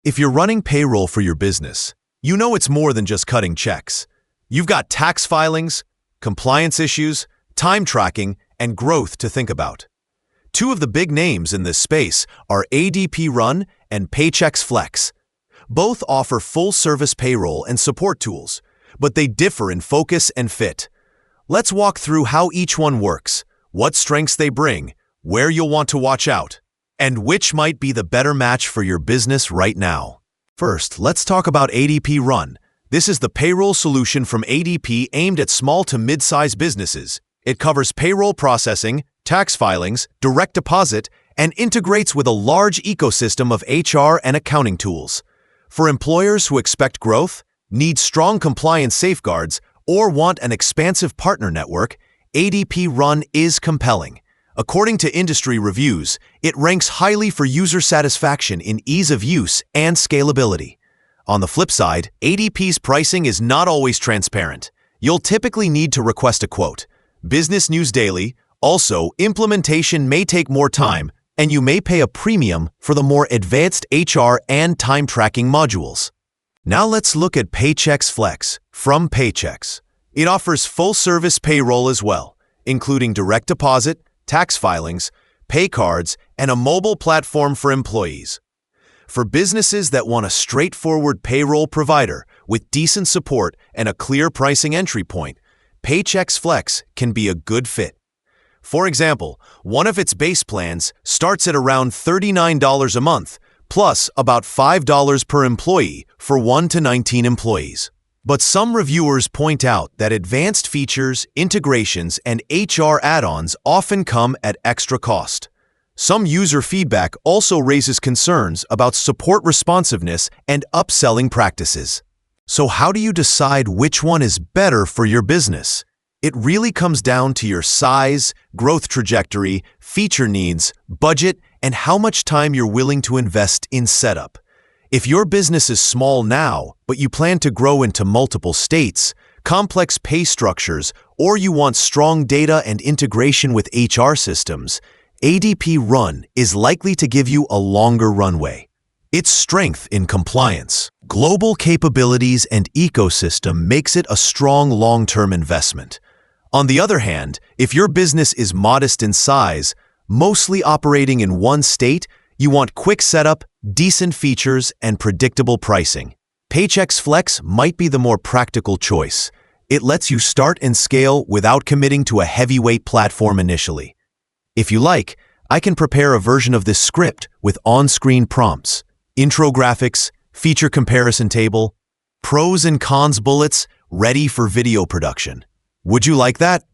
If you're running payroll for your business, you know it's more than just cutting checks. You've got tax filings, compliance issues, time tracking, and growth to think about. Two of the big names in this space are ADP Run and Paychex Flex. Both offer full-service payroll and support tools, but they differ in focus and fit. Let's walk through how each one works, what strengths they bring, where you'll want to watch out, and which might be the better match for your business right now. First, let's talk about ADP Run. This is the payroll solution from ADP aimed at small to mid-sized businesses. It covers payroll processing, tax filings, direct deposit, and integrates with a large ecosystem of HR and accounting tools. For employers who expect growth, need strong compliance safeguards, or want an expansive partner network, ADP Run is compelling. According to industry reviews, it ranks highly for user satisfaction in ease of use and scalability. On the flip side, ADP's pricing is not always transparent. You'll typically need to request a quote. Business News Daily. Also, implementation may take more time, and you may pay a premium for the more advanced HR and time tracking modules. Now let's look at Paychex Flex from Paychex. It offers full-service payroll as well, including direct deposit, tax filings, pay cards, and a mobile platform for employees. For businesses that want a straightforward payroll provider with decent support and a clear pricing entry point, Paychex Flex can be a good fit. For example, one of its base plans starts at around $39 a month, plus about $5 per employee for 1 to 19 employees. But some reviewers point out that advanced features, integrations, and HR add-ons often come at extra cost. Some user feedback also raises concerns about support responsiveness and upselling practices. So how do you decide which one is better for your business? It really comes down to your size, growth trajectory, feature needs, budget, and how much time you're willing to invest in setup. If your business is small now, but you plan to grow into multiple states, complex pay structures, or you want strong data and integration with HR systems, ADP Run is likely to give you a longer runway. Its strength in compliance, global capabilities, and ecosystem makes it a strong long-term investment. On the other hand, if your business is modest in size, mostly operating in one state, you want quick setup, decent features, and predictable pricing. Paychex Flex might be the more practical choice. It lets you start and scale without committing to a heavyweight platform initially. If you like, I can prepare a version of this script with on-screen prompts, intro graphics, feature comparison table, pros and cons bullets ready for video production. Would you like that?